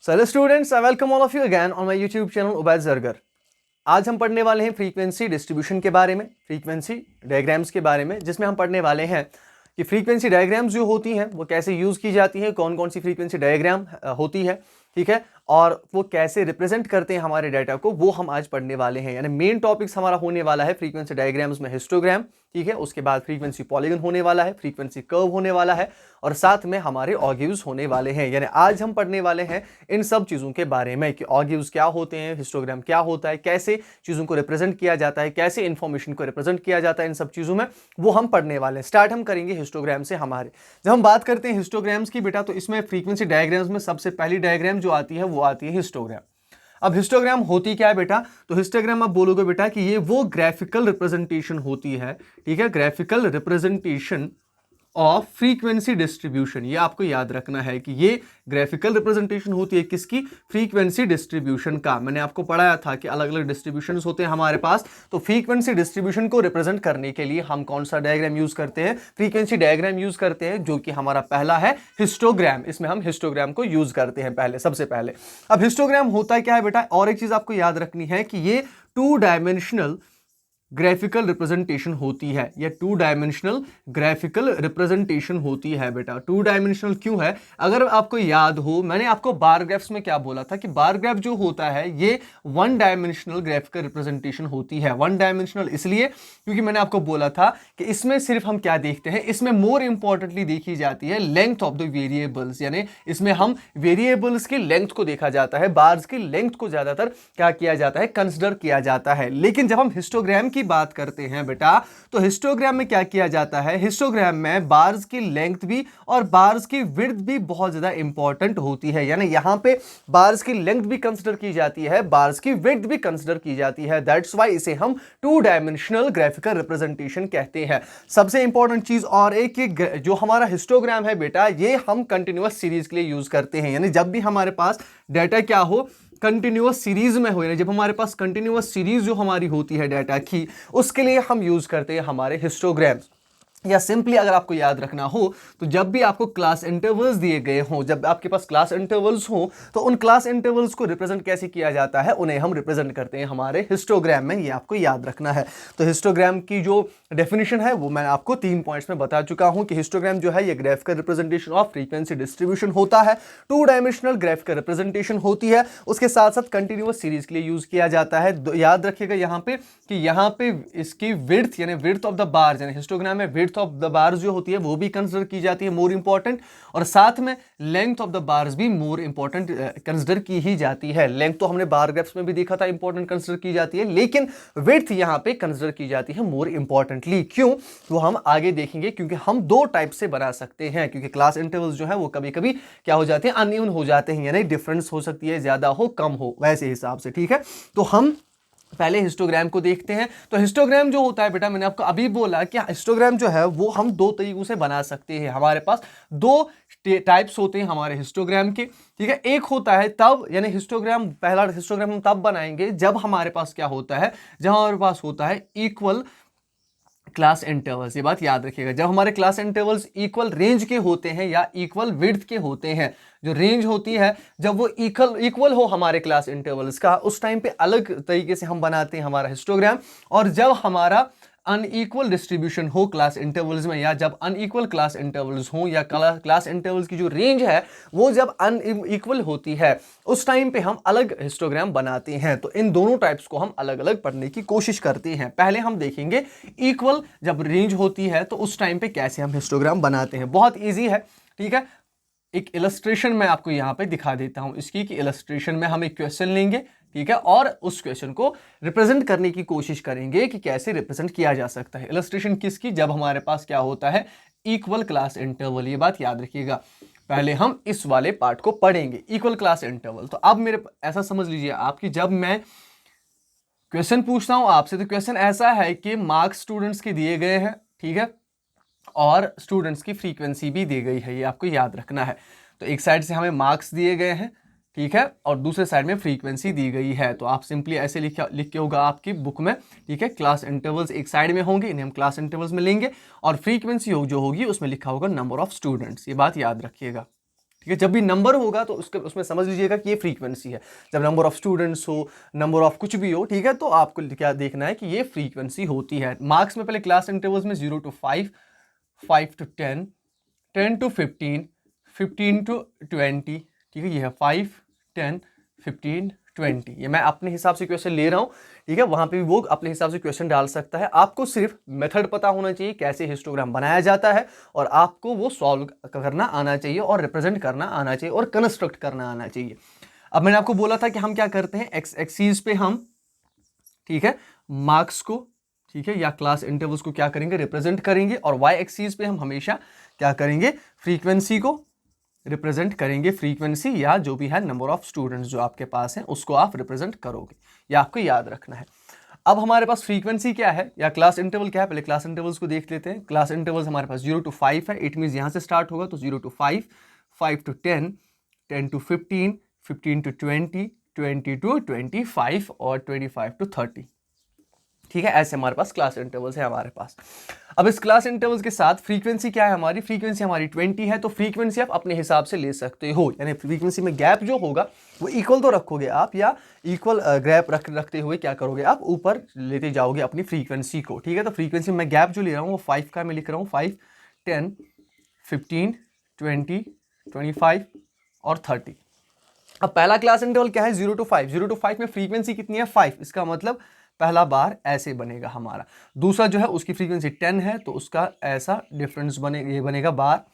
So hello students, I welcome all of you again on my YouTube channel Ubaid Zargar. आज हम पढ़ने वाले हैं फ्रीक्वेंसी डिस्ट्रीब्यूशन के बारे में, फ्रीक्वेंसी डायग्राम्स के बारे में, जिसमें हम पढ़ने वाले हैं कि फ्रीक्वेंसी डायग्राम्स जो होती हैं वो कैसे यूज़ की जाती हैं, कौन कौन सी फ्रीक्वेंसी डायग्राम होती है, ठीक है, और वो कैसे रिप्रेजेंट करते हैं हमारे डाटा को, वो हम आज पढ़ने वाले हैं। यानी मेन टॉपिक्स हमारा होने वाला है फ्रीक्वेंसी डायग्राम्स में हिस्टोग्राम, ठीक है, उसके बाद फ्रीक्वेंसी पॉलीगन होने वाला है, फ्रीक्वेंसी कर्व होने वाला है, और साथ में हमारे ऑगिव्स होने वाले हैं। यानी आज हम पढ़ने वाले हैं इन सब चीज़ों के बारे में कि ऑगिव्स क्या होते हैं, हिस्टोग्राम क्या होता है, कैसे चीज़ों को रिप्रेजेंट किया जाता है, कैसे इंफॉर्मेशन को रिप्रेजेंट किया जाता है, इन सब चीज़ों में वो हम पढ़ने वाले हैं। स्टार्ट हम करेंगे हिस्टोग्राम से। हमारे जब हम बात करते हैं हिस्टोग्राम्स की बेटा, तो इसमें फ्रीक्वेंसी डायग्राम्स में सबसे पहली डायग्राम जो आती है वो आती है हिस्टोग्राम। अब हिस्टोग्राम होती क्या है बेटा? तो हिस्टोग्राम आप बोलोगे बेटा कि ये वो ग्राफिकल रिप्रेजेंटेशन होती है, ठीक है, graphical representation of frequency distribution. ये आपको याद रखना है कि ये ग्राफिकल रिप्रेजेंटेशन होती है किसकी? फ्रीक्वेंसी डिस्ट्रीब्यूशन का। मैंने आपको पढ़ाया था कि अलग अलग डिस्ट्रीब्यूशंस होते हैं हमारे पास, तो फ्रीक्वेंसी डिस्ट्रीब्यूशन को रिप्रेजेंट करने के लिए हम कौन सा डायग्राम यूज करते हैं? फ्रीक्वेंसी डायग्राम यूज करते हैं, जो कि हमारा पहला है हिस्टोग्राम। इसमें हम हिस्टोग्राम को यूज करते हैं पहले, सबसे पहले। अब हिस्टोग्राम होता क्या है बेटा? और एक चीज आपको याद रखनी है कि ये 2 डायमेंशनल ग्राफिकल रिप्रेजेंटेशन होती है। ये 2 डायमेंशनल ग्राफिकल रिप्रेजेंटेशन होती है बेटा। 2 डायमेंशनल क्यों है? अगर आपको याद हो, मैंने आपको बार ग्राफ्स में क्या बोला था कि बार ग्राफ जो होता है ये 1 डायमेंशनल ग्राफिकल रिप्रेजेंटेशन होती है। 1 डायमेंशनल इसलिए क्योंकि मैंने आपको बोला था कि इसमें सिर्फ हम क्या देखते हैं, इसमें मोर इंपॉर्टेंटली देखी जाती है लेंथ ऑफ द वेरिएबल्स। यानी इसमें हम वेरिएबल्स की लेंथ को देखा जाता है, बार्स की लेंथ को ज्यादातर क्या किया जाता है, कंसिडर किया जाता है। लेकिन जब हम हिस्टोग्राम की बात करते हैं बेटा, तो हिस्टोग्राम में क्या किया जाता है? हिस्टोग्राम में बार्स की लेंथ भी और बार्स की विड्थ भी बहुत ज्यादा इंपॉर्टेंट होती है। यानी यहां पे बार्स की लेंथ भी कंसिडर की जाती है, बार्स की विड्थ भी कंसिडर की जाती है। दैट्स व्हाई इसे हम 2 डायमेंशनल ग्राफिकल रिप्रेजेंटेशन कहते हैं। सबसे इंपॉर्टेंट चीज और एक कि जो हमारा हिस्टोग्राम है बेटा, ये हम कंटिन्यूअस सीरीज के लिए यूज करते हैं। यानी जब भी हमारे पास डाटा क्या हो, कंटिन्यूअस सीरीज में हो, यानी जब हमारे पास कंटिन्यूअस सीरीज जो हमारी होती है डाटा की, उसके लिए हम यूज करते हैं हमारे हिस्टोग्राम्स। या सिंपली अगर आपको याद रखना हो, तो जब भी आपको क्लास इंटरवल्स दिए गए हों, जब आपके पास क्लास इंटरवल्स हों, तो उन क्लास इंटरवल्स को रिप्रेजेंट कैसे किया जाता है? उन्हें हम रिप्रेजेंट करते हैं हमारे हिस्टोग्राम में। ये आपको याद रखना है। तो हिस्टोग्राम की जो डेफिनेशन है वो मैं आपको 3 पॉइंट्स में बता चुका हूं कि हिस्टोग्राम जो है ये graphical representation of frequency distribution होता है, 2 डायमेंशनल ग्राफिकल रिप्रेजेंटेशन होती है, उसके साथ साथ कंटिन्यूअस सीरीज के लिए यूज किया जाता है। याद रखिएगा यहां पे कि यहां पे इसकी विड्थ, यानी विड्थ ऑफ द बार्स, यानी हिस्टोग्राम में विड्थ ऑफ द बार्स जो होती है वो भी कंसिडर की जाती है, मोर इंपॉर्टेंट, और साथ में लेंथ ऑफ द बार्स भी मोर इंपॉर्टेंट कंसिडर की ही जाती है। लेंथ तो हमने बार ग्राफ्स में भी देखा था इंपॉर्टेंट कंसिडर की जाती है, लेकिन विड्थ यहां पे कंसिडर की जाती है मोर इंपॉर्टेंटली। क्यों? तो हम आगे देखेंगे, क्योंकि हम 2 टाइप से बना सकते हैं, क्योंकि क्लास इंटरवल्स जो है वो कभी कभी क्या हो जाते हैं, अनइवन हो जाते हैं, यानी डिफरेंस हो सकती है, ज्यादा हो कम हो, वैसे हिसाब से, ठीक है। तो हम पहले हिस्टोग्राम को देखते हैं। तो हिस्टोग्राम जो होता है बेटा, मैंने आपको अभी बोला कि हिस्टोग्राम जो है वो हम 2 तरीकों से बना सकते हैं। हमारे पास 2 टाइप्स होते हैं हमारे हिस्टोग्राम के, ठीक है। एक होता है तब, यानी हिस्टोग्राम, पहला हिस्टोग्राम हम तब बनाएंगे जब हमारे पास क्या होता है, जब हमारे पास होता है इक्वल क्लास इंटरवल्स। ये बात याद रखिएगा, जब हमारे क्लास इंटरवल्स इक्वल रेंज के होते हैं या इक्वल विड्थ के होते हैं, जो रेंज होती है जब वो इक्वल हो हमारे क्लास इंटरवल्स का, उस टाइम पे अलग तरीके से हम बनाते हैं हमारा हिस्टोग्राम। और जब हमारा अनइक्वल डिस्ट्रीब्यूशन हो क्लास इंटरवल्स में, या जब अनइक्वल क्लास इंटरवल्स हो, या क्लास इंटरवल्स की जो रेंज है वो जब अनइक्वल होती है, उस टाइम पे हम अलग हिस्टोग्राम बनाते हैं। तो इन दोनों टाइप्स को हम अलग अलग पढ़ने की कोशिश करते हैं। पहले हम देखेंगे इक्वल जब रेंज होती है तो उस टाइम पे कैसे हम हिस्टोग्राम बनाते हैं। बहुत ईजी है, ठीक है। एक इलस्ट्रेशन मैं आपको यहां पे दिखा देता हूं इसकी, कि इलस्ट्रेशन में हम एक क्वेश्चन लेंगे, ठीक है, और उस क्वेश्चन को रिप्रेजेंट करने की कोशिश करेंगे कि कैसे रिप्रेजेंट किया जा सकता है। इलस्ट्रेशन किसकी? जब हमारे पास क्या होता है, इक्वल क्लास इंटरवल। ये बात याद रखिएगा, पहले हम इस वाले पार्ट को पढ़ेंगे, इक्वल क्लास इंटरवल। तो अब मेरे ऐसा समझ लीजिए आपकी, जब मैं क्वेश्चन पूछता हूं आपसे, तो क्वेश्चन ऐसा है कि मार्क्स स्टूडेंट्स के दिए गए हैं, ठीक है, और स्टूडेंट्स की फ्रीक्वेंसी भी दी गई है, ये आपको याद रखना है। तो एक साइड से हमें मार्क्स दिए गए हैं, ठीक है, और दूसरे साइड में फ्रीक्वेंसी दी गई है। तो आप सिंपली ऐसे लिख के होगा आपकी बुक में, ठीक है, क्लास इंटरवल्स एक साइड में होंगे, इन्हें हम क्लास इंटरवल्स में लेंगे, और फ्रीक्वेंसी जो होगी उसमें लिखा होगा नंबर ऑफ स्टूडेंट्स। ये बात याद रखिएगा, ठीक है, जब भी नंबर होगा तो उसमें समझ लीजिएगा कि ये फ्रीक्वेंसी है। जब नंबर ऑफ स्टूडेंट्स हो, नंबर ऑफ कुछ भी हो, ठीक है, तो आपको क्या देखना है कि ये फ्रीक्वेंसी होती है। मार्क्स में पहले क्लास इंटरवल्स में 0 to 5, 5 to 10, 10 to 15, 15 to 20, ठीक है, ये है 5, 10, 15, 20। ये मैं अपने हिसाब से क्वेश्चन ले रहा हूँ, ठीक है, वहां पे भी वो अपने हिसाब से क्वेश्चन डाल सकता है। आपको सिर्फ मेथड पता होना चाहिए कैसे हिस्टोग्राम बनाया जाता है, और आपको वो सॉल्व करना आना चाहिए और रिप्रेजेंट करना आना चाहिए और कंस्ट्रक्ट करना आना चाहिए। अब मैंने आपको बोला था कि हम क्या करते हैं, एक्स एक्सीज पे हम, ठीक है, मार्क्स को, ठीक है, या क्लास इंटरवल्स को क्या करेंगे, रिप्रेजेंट करेंगे, और वाई एक्सीज पे हम हमेशा क्या करेंगे, फ्रीक्वेंसी को रिप्रेजेंट करेंगे। फ्रीक्वेंसी या जो भी है नंबर ऑफ स्टूडेंट्स जो आपके पास हैं उसको आप रिप्रेजेंट करोगे, ये आपको याद रखना है। अब हमारे पास फ्रीक्वेंसी क्या है या क्लास इंटरवल क्या है, पहले क्लास इंटरवल्स को देख लेते हैं। क्लास इंटरवल्स हमारे पास 0 to 5 है, इट मींस यहां से स्टार्ट होगा तो 0 to 5, 5 to 10, 10 to 15, 15 to 20, 20 to 25 और 25 to 30, ठीक है, ऐसे हमारे पास क्लास इंटरवल्स है हमारे पास। अब इस क्लास इंटरवल्स के साथ फ्रीक्वेंसी क्या है हमारी, फ्रीक्वेंसी हमारी 20 है, तो फ्रीक्वेंसी आप अपने हिसाब से ले सकते हो, यानी फ्रीक्वेंसी में गैप जो होगा वो इक्वल तो रखोगे आप, या इक्वल गैप रखते हुए क्या करोगे आप, ऊपर लेते जाओगे अपनी फ्रीक्वेंसी को, ठीक है। तो फ्रीक्वेंसी में गैप जो ले रहा हूँ वो 5 का मैं लिख रहा हूँ, 5, 10, 15, 20, 25 और 30। अब पहला क्लास इंटरवल क्या है, 0 to 5। 0 to 5 में फ्रीक्वेंसी कितनी है, 5, इसका मतलब पहला बार ऐसे बनेगा हमारा। दूसरा जो है उसकी फ्रीक्वेंसी 10 है तो उसका ऐसा डिफरेंस बनेगा, ये बनेगा बार।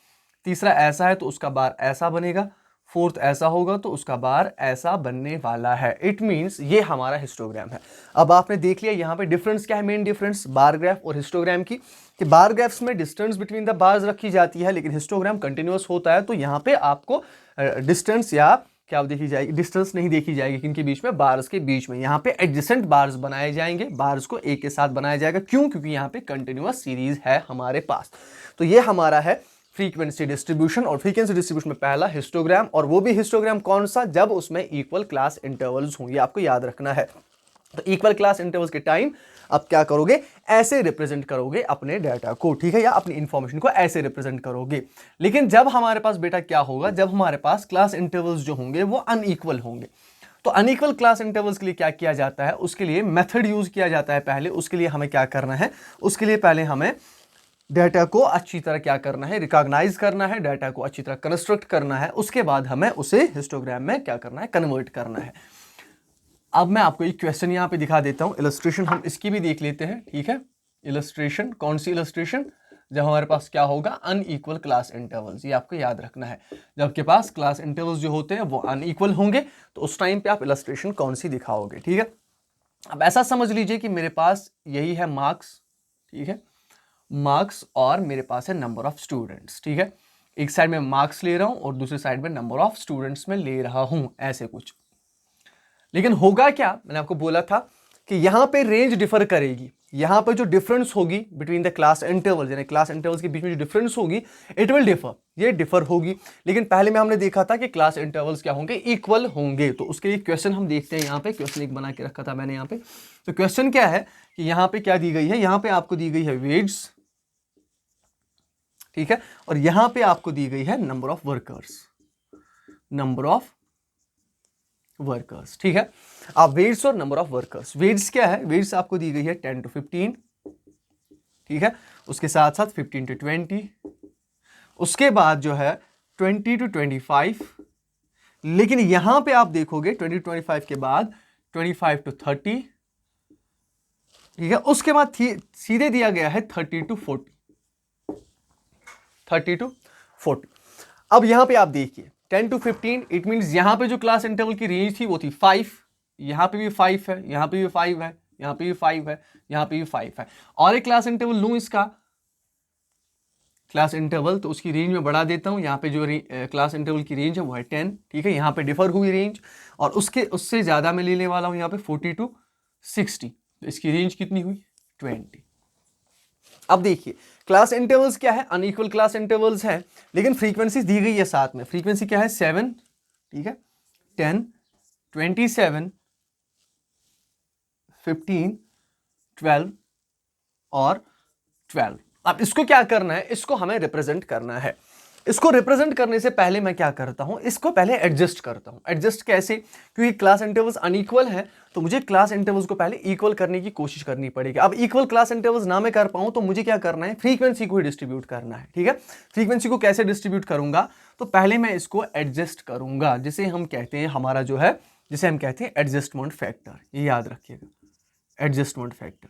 तीसरा ऐसा है तो उसका बार ऐसा बनेगा। फोर्थ ऐसा होगा तो उसका बार ऐसा बनने वाला है। इट मींस ये हमारा हिस्टोग्राम है। अब आपने देख लिया यहाँ पे डिफरेंस क्या है, मेन डिफरेंस बार ग्राफ और हिस्टोग्राम की, कि बार ग्राफ्स में डिस्टेंस बिटवीन द बार्स रखी जाती है, लेकिन हिस्टोग्राम कंटिन्यूअस होता है, तो यहाँ पे आपको डिस्टेंस या क्या देखी जाएगी, डिस्टेंस नहीं देखी जाएगी किनके बीच में, बार्स के बीच में। यहाँ पे एडजेसेंट बार्स बनाए जाएंगे, बार्स को एक के साथ बनाया जाएगा। क्यों, क्योंकि यहाँ पे कंटिन्यूअस सीरीज है हमारे पास। तो ये हमारा है फ्रीक्वेंसी डिस्ट्रीब्यूशन, और फ्रीक्वेंसी डिस्ट्रीब्यूशन में पहला हिस्टोग्राम, और वो भी हिस्टोग्राम कौन सा, जब उसमें इक्वल क्लास इंटरवल्स हों, ये आपको याद रखना है। तो इक्वल क्लास इंटरवल्स के टाइम अब क्या करोगे, ऐसे रिप्रेजेंट करोगे अपने डाटा को, ठीक है, या अपनी इंफॉर्मेशन को ऐसे रिप्रेजेंट करोगे। लेकिन जब हमारे पास बेटा क्या होगा, जब हमारे पास क्लास इंटरवल्स जो होंगे वो अनइक्वल होंगे, तो अनइक्वल क्लास इंटरवल्स के लिए क्या किया जाता है, उसके लिए मेथड यूज किया जाता है। पहले उसके लिए हमें क्या करना है, उसके लिए पहले हमें डाटा को अच्छी तरह क्या करना है, रिकॉग्नाइज करना है, डाटा को अच्छी तरह कंस्ट्रक्ट करना है, उसके बाद हमें उसे हिस्टोग्राम में क्या करना है, कन्वर्ट करना है। अब मैं आपको एक क्वेश्चन यहाँ पे दिखा देता हूँ, इलस्ट्रेशन हम इसकी भी देख लेते हैं, ठीक है। इलस्ट्रेशन, कौन सी इलस्ट्रेशन, जब हमारे पास क्या होगा, अनइक्वल क्लास इंटरवल्स, ये आपको याद रखना है। जब आपके पास क्लास इंटरवल्स जो होते हैं वो अनइक्वल होंगे, तो उस टाइम पे आप इलस्ट्रेशन कौन सी दिखाओगे, ठीक है। अब ऐसा समझ लीजिए कि मेरे पास यही है मार्क्स, ठीक है, मार्क्स, और मेरे पास है नंबर ऑफ स्टूडेंट्स, ठीक है। एक साइड में मार्क्स ले रहा हूं और दूसरी साइड में नंबर ऑफ स्टूडेंट्स में ले रहा हूं, ऐसे कुछ। लेकिन होगा क्या, मैंने आपको बोला था कि यहां पे रेंज डिफर करेगी। यहां पे जो डिफरेंस होगी बिटवीन द क्लास इंटरवल, यानी क्लास इंटरवल्स के बीच में जो डिफरेंस होगी, इट विल डिफर, ये डिफर होगी। लेकिन पहले में हमने देखा था कि क्लास इंटरवल्स क्या होंगे, इक्वल होंगे। तो उसके लिए क्वेश्चन हम देखते हैं, यहाँ पे क्वेश्चन एक बना के रखा था मैंने यहाँ पे। तो क्वेश्चन क्या है कि यहाँ पे क्या दी गई है, यहाँ पे आपको दी गई है वेट्स, ठीक है, और यहां पे आपको दी गई है number of workers, number of workers, ठीक है। अब वेट्स और नंबर ऑफ वर्कर्स, वेट्स क्या है, वेट्स आपको दी गई है 10 to 15, ठीक है, उसके साथ साथ 15 to 20, उसके बाद जो है 20 to 25, लेकिन यहां पे आप देखोगे 20 to 25 के बाद 25 to 30, ठीक है, उसके बाद सीधे दिया गया है 30 to 40, 30 to 40। अब यहां पे आप देखिए 10 to 15, इट मींस यहां पे जो क्लास इंटरवल की रेंज थी वो थी 5, यहां पे भी 5 है, यहां पे भी 5 है, यहां पे भी 5 है, यहां पे भी 5 है। और एक क्लास इंटरवल लूं इसका क्लास इंटरवल, तो उसकी रेंज में बढ़ा देता हूं। यहाँ पे जो क्लास इंटरवल की रेंज है वो है 10, ठीक है, यहाँ पे डिफर हुई रेंज, और उससे ज्यादा मैं लेने वाला हूं यहाँ पे 40 to 60, तो इसकी रेंज कितनी हुई, 20। अब देखिए क्लास इंटरवल्स क्या है, अनइक्वल क्लास इंटरवल्स है, लेकिन फ्रीक्वेंसी दी गई है साथ में। फ्रीक्वेंसी क्या है, 7, ठीक है, 10, 27, 15, 12 और 12। अब इसको क्या करना है, इसको हमें रिप्रेजेंट करना है। इसको रिप्रेजेंट करने से पहले मैं क्या करता हूं, इसको पहले एडजस्ट करता हूं। एडजस्ट कैसे? क्योंकि क्लास इंटरवल्स अनइक्वल हैं, तो मुझे क्लास इंटरवल्स को पहले इक्वल करने की कोशिश करनी पड़ेगी। अब इक्वल क्लास इंटरवल्स ना मैं कर पाऊं तो मुझे क्या करना है, फ्रीक्वेंसी को ही डिस्ट्रीब्यूट करना है। ठीक है, फ्रीक्वेंसी को कैसे डिस्ट्रीब्यूट करूंगा, तो पहले मैं इसको एडजस्ट करूंगा, जिसे हम कहते हैं हमारा जो है, जिसे हम कहते हैं एडजस्टमेंट फैक्टर। ये याद रखिएगा, एडजस्टमेंट फैक्टर।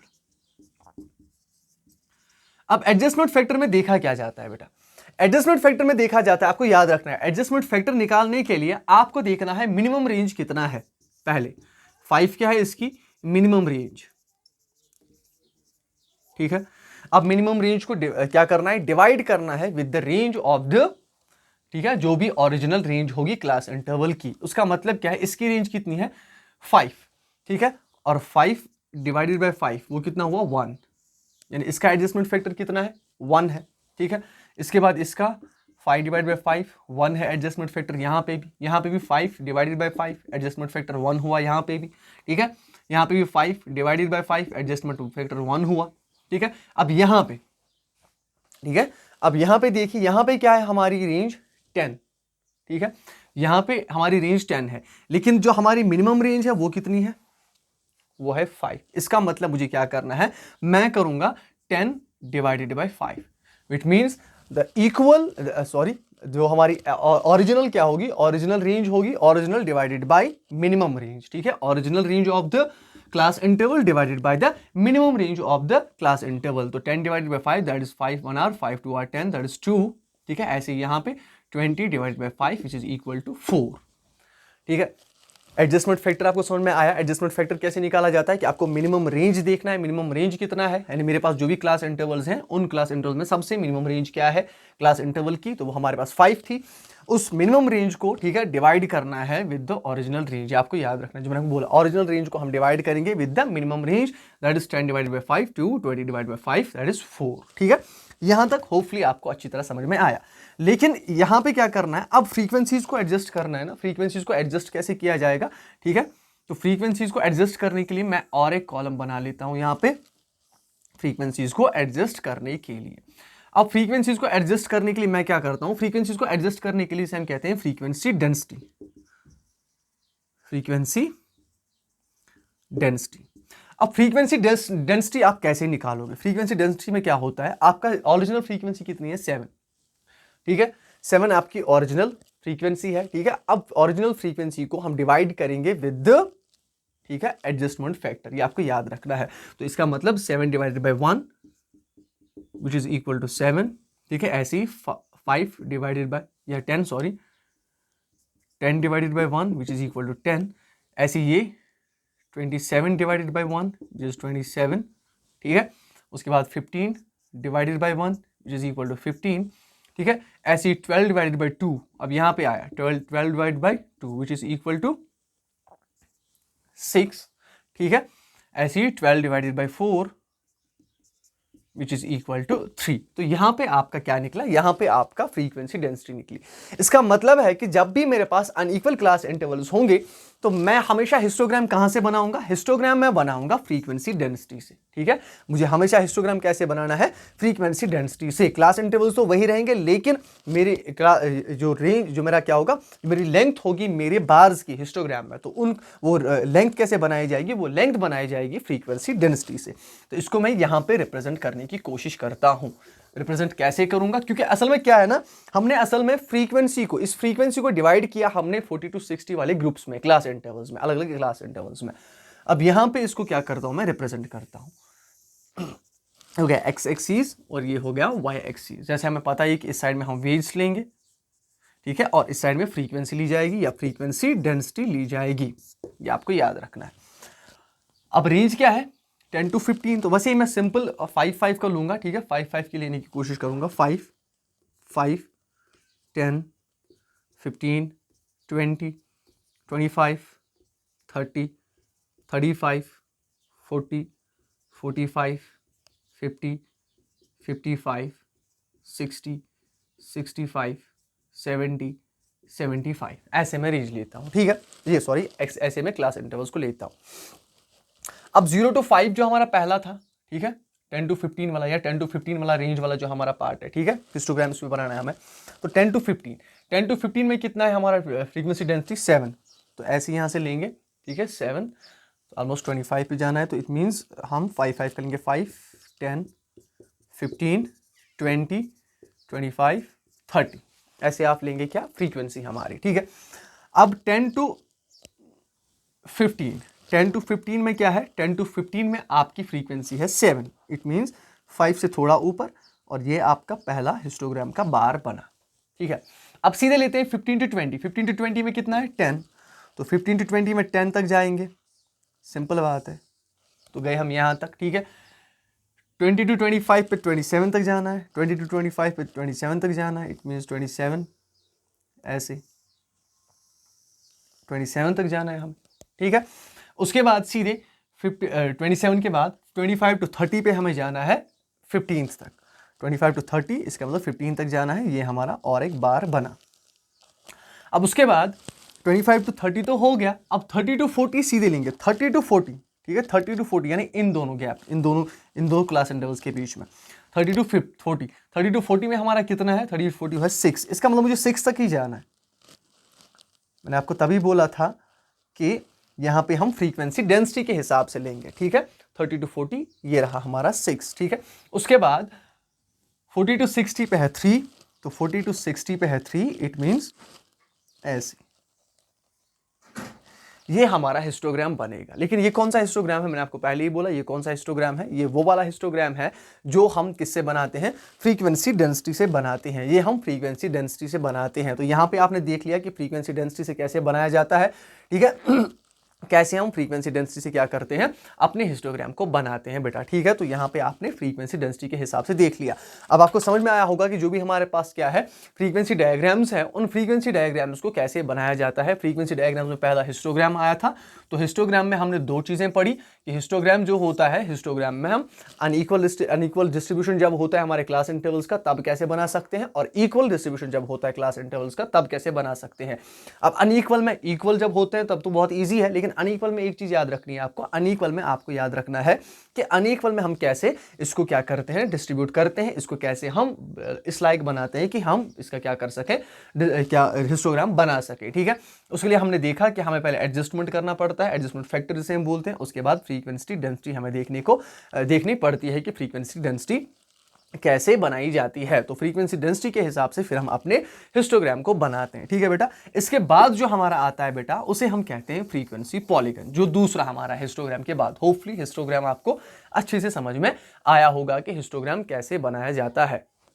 अब एडजस्टमेंट फैक्टर में देखा क्या जाता है बेटा, एडजस्टमेंट फैक्टर में देखा जाता है, आपको याद रखना है, एडजस्टमेंट फैक्टर निकालने के लिए आपको देखना है मिनिमम रेंज कितना है। पहले 5 क्या है इसकी मिनिमम रेंज। ठीक है, अब मिनिमम रेंज को क्या करना है, डिवाइड करना है with the range of the, ठीक है, जो भी ओरिजिनल रेंज होगी क्लास इंटरवल की। उसका मतलब क्या है, इसकी रेंज कितनी है 5। ठीक है, और 5 डिवाइडेड बाय 5 वो कितना हुआ 1, यानी इसका एडजस्टमेंट फैक्टर कितना है 1 है। ठीक है, इसके बाद इसका 5 डिवाइड बाय 5 1 है एडजस्टमेंट फैक्टर, यहाँ पे भी 5 डिवाइडेड बाय 5 एडजस्टमेंट फैक्टर 1 हुआ यहाँ पे भी। ठीक है, यहाँ पे भी 5 डिवाइडेड बाय 5 एडजस्टमेंट फैक्टर 1 हुआ। ठीक है, अब यहाँ पे, ठीक है, अब यहाँ पे देखिए, यहाँ पे क्या है हमारी रेंज 10। ठीक है, यहाँ पे हमारी रेंज 10 है, लेकिन जो हमारी मिनिमम रेंज है वो कितनी है, वो है 5। इसका मतलब मुझे क्या करना है, मैं करूंगा 10 divided by 5, which means the equal, sorry, जो हमारी ओरिजिनल क्या होगी, ओरिजिनल रेंज होगी, original divided by minimum range. ठीक है, original range of the class interval divided by the minimum range of the class interval. तो 10 divided by 5 that is 5 1 are, 5 2 are 10 that is 2। ठीक है, ऐसे यहाँ पे 20 divided by 5 which is equal to 4। ठीक है, एडजस्टमेंट फैक्टर आपको समझ में आया। एडजस्टमेंट फैक्टर कैसे निकाला जाता है कि आपको मिनिमम रेंज देखना है, मिनिमम रेंज कितना है, यानी मेरे पास जो भी क्लास इंटरवल्स हैं उन क्लास इंटरवल में सबसे मिनिमम रेंज क्या है क्लास इंटरवल की, तो वो हमारे पास 5 थी। उस मिनिमम रेंज को, ठीक है, डिवाइड करना है विद द ओरिजिनल रेंज। आपको याद रखना है, जो मैंने बोला, ओरिजिनल रेंज को हम डिवाइड करेंगे with the minimum range, that is 10 divided by 5 to 20 divided by 5 that is 4। ठीक है, यहां तक होपफुली आपको अच्छी तरह समझ में आया। लेकिन यहां पे क्या करना है, अब फ्रीक्वेंसीज को एडजस्ट करना है ना। फ्रीक्वेंसीज को एडजस्ट कैसे किया जाएगा, ठीक है, तो फ्रीक्वेंसीज को एडजस्ट करने के लिए मैं और एक कॉलम बना लेता हूं यहां पे, फ्रीक्वेंसीज को एडजस्ट करने के लिए। अब फ्रीक्वेंसीज को एडजस्ट करने के लिए मैं क्या करता हूं, फ्रीक्वेंसीज को एडजस्ट करने के लिए हम कहते हैं फ्रीक्वेंसी डेंसिटी। Frequency density. अब फ्रीक्वेंसी डेंसिटी आप कैसे निकालोगे, फ्रीक्वेंसी डेंसिटी में क्या होता है, आपका ओरिजिनल फ्रीक्वेंसी कितनी है 7। ठीक है, 7 आपकी ओरिजिनल फ्रीक्वेंसी है। ठीक है, अब ओरिजिनल फ्रीक्वेंसी को हम डिवाइड करेंगे विद, ठीक है, एडजस्टमेंट फैक्टर। ये आपको याद रखना है। तो इसका मतलब 7 divided by 1 which is equal to 7। ठीक है, ऐसे ही 5 डिवाइडेड बाय, या 10 sorry, 10 divided by 1 which is equal to 10। ऐसे ये 27 डिवाइडेड बाय 1 विच इज 27। ठीक है, उसके बाद 15 divided by 1 which is equal to 15। ठीक है, ऐसे ही 12 डिवाइडेड बाय 2, अब यहां पे आया 12 divided by 2 which is equal to 6। ठीक है, ऐसे ही 12 divided by 4 which is equal to 3। तो यहां पे आपका क्या निकला, यहां पे आपका फ्रीक्वेंसी डेंसिटी निकली। इसका मतलब है कि जब भी मेरे पास अनइक्वल क्लास इंटरवल्स होंगे तो मैं हमेशा हिस्टोग्राम कहां से बनाऊंगा, हिस्टोग्राम मैं बनाऊंगा फ्रीक्वेंसी डेंसिटी से। ठीक है, मुझे हमेशा हिस्टोग्राम कैसे बनाना है, फ्रीक्वेंसी डेंसिटी से। क्लास इंटरवल्स तो वही रहेंगे, लेकिन मेरे जो रेंज, जो मेरा क्या होगा, मेरी लेंथ होगी मेरे बार्स की हिस्टोग्राम में, तो उन वो लेंथ कैसे बनाई जाएगी, वो लेंथ बनाई जाएगी फ्रीक्वेंसी डेंसिटी से। तो इसको मैं यहां पे रिप्रेजेंट करने की कोशिश करता हूं। रिप्रेजेंट कैसे करूंगा, क्योंकि असल में क्या है ना, हमने असल में फ्रीक्वेंसी को, इस फ्रीक्वेंसी को डिवाइड किया हमने 40 to 60 वाले ग्रुप्स में, क्लास इंटरवल्स में, अलग अलग क्लास इंटरवल्स में। अब यहां पे इसको क्या करता हूं, मैं रिप्रेजेंट करता हूं। हो गया एक्स एक्सिस और ये हो गया वाई एक्सिस। जैसे हमें पता है कि इस साइड में हम वेव्स लेंगे, ठीक है, और इस साइड में फ्रीक्वेंसी ली जाएगी या फ्रीक्वेंसी डेंसिटी ली जाएगी। ये आपको याद रखना है। अब रेंज क्या है 10 to 15, तो वैसे ही मैं सिंपल 5 का लूंगा। ठीक है, 5 की लेने की कोशिश करूंगा। 5 5 10 15 20 25 30 35 40 45 50 55 60 65 70 75, ऐसे मैं रेंज लेता हूं। ठीक है, ये सॉरी ऐसे में क्लास इंटरवल्स को लेता हूं। अब 0 to 5 जो हमारा पहला था, ठीक है, 10 to 15 वाला या 10 to 15 वाला रेंज वाला जो हमारा पार्ट है, ठीक है, हिस्टोग्राम्स में बनाना है हमें। तो 10 to 15 में कितना है हमारा फ्रीक्वेंसी डेंसिटी 7, तो ऐसे यहाँ से लेंगे, ठीक है, 7 ऑलमोस्ट 25 पे जाना है, तो इट मीन्स हम 5 करेंगे, 5, 10, 15, 20, 25, 30, ऐसे आप लेंगे क्या फ्रीक्वेंसी हमारी, ठीक है। अब 10 to 15 में क्या है, 10 to 15 में आपकी फ्रीक्वेंसी है 7, इट मीन्स 5 से थोड़ा ऊपर, और ये आपका पहला हिस्टोग्राम का बार बना, ठीक है। अब सीधे लेते हैं 15 to 20, 15 to 20 में कितना है 10, तो 15 to 20 में 10 तक जाएंगे, सिंपल बात है, तो गए हम यहाँ तक, ठीक है। 20 to 25 पे 27 तक जाना है, 20 to 25 पे 27 तक जाना है, इट मीन्स 27, ऐसे 27 तक जाना है हम, ठीक है। उसके बाद सीधे 27 के बाद 25 to 30 पे हमें जाना है 15 तक, 25 to 30 इसका मतलब 15 तक जाना है, ये हमारा और एक बार बना। अब उसके बाद 25 to 30 तो हो गया, अब 30 to 40 सीधे लेंगे, 30 to 40, ठीक है, 30 to 40 यानी इन दोनों गैप, इन दोनों क्लास इंटरवल्स के बीच में 30 to 40, 30 to 40 में हमारा कितना है, 30 to 40 है 6, इसका मतलब मुझे 6 तक ही जाना है। मैंने आपको तभी बोला था कि यहाँ पे हम फ्रीक्वेंसी डेंसिटी के हिसाब से लेंगे, ठीक है। 30 to 40 ये रहा हमारा 6, ठीक है। उसके बाद 40 to 60 पे है 3, तो 40 to 60 पे है 3, इट मीन्स ऐसे ये हमारा हिस्टोग्राम बनेगा। लेकिन ये कौन सा हिस्टोग्राम है, मैंने आपको पहले ही बोला ये कौन सा हिस्टोग्राम है, ये वो वाला हिस्टोग्राम है जो हम किससे बनाते हैं, फ्रीक्वेंसी डेंसिटी से बनाते हैं, ये हम फ्रीक्वेंसी डेंसिटी से बनाते हैं। तो यहाँ पे आपने देख लिया कि फ्रीक्वेंसी डेंसिटी से कैसे बनाया जाता है, ठीक है। कैसे हम फ्रीक्वेंसी डेंसिटी से क्या करते हैं, अपने हिस्टोग्राम को बनाते हैं बेटा, ठीक है। तो यहाँ पे आपने फ्रीक्वेंसी डेंसिटी के हिसाब से देख लिया। अब आपको समझ में आया होगा कि जो भी हमारे पास क्या है फ्रीक्वेंसी डायग्राम्स है, उन फ्रीक्वेंसी डायग्राम्स को कैसे बनाया जाता है। फ्रीक्वेंसी डायग्राम में पहला हिस्टोग्राम आया था, तो हिस्टोग्राम में हमने दो चीज़ें पढ़ी कि हिस्टोग्राम जो होता है, हिस्टोग्राम में हम अनइक्वल डिस्ट्रीब्यूशन जब होता है हमारे क्लास इंटरवल्स का तब कैसे बना सकते हैं, और इक्वल डिस्ट्रीब्यूशन जब होता है क्लास इंटरवल्स का तब कैसे बना सकते हैं। अब अनइक्वल में इक्वल जब होते हैं तब तो बहुत ईजी है, लेकिन अनइक्वल में एक चीज़ याद रखनी है आपको, अनइक्वल में आपको याद रखना है कि अनइक्वल में हम कैसे इसको क्या करते हैं, डिस्ट्रीब्यूट करते हैं, इसको कैसे हम इस लायक बनाते हैं कि हम इसका क्या कर सकें, क्या हिस्टोग्राम बना सके, ठीक है। उसके लिए हमने देखा कि हमें पहले एडजस्टमेंट करना पड़ता है, एडजस्टमेंट फैक्टर जिसे हम बोलते हैं, उसके बाद फ्रीक्वेंसी डेंसिटी हमें देखनी पड़ती है कि फ्रीक्वेंसी डेंसिटी कैसे बनाई जाती है। तो फ्रीक्वेंसी डेंसिटी के हिसाब से फिर हम अपने हिस्टोग्राम को बनाते हैं, ठीक है बेटा। इसके बाद जो हमारा आता है बेटा उसे हम कहते हैं फ्रीक्वेंसी पॉलीगन, जो दूसरा हमारा हिस्टोग्राम के बाद। होपफुली हिस्टोग्राम आपको अच्छे से समझ में आया होगा कि हिस्टोग्राम कैसे बनाया जाता है।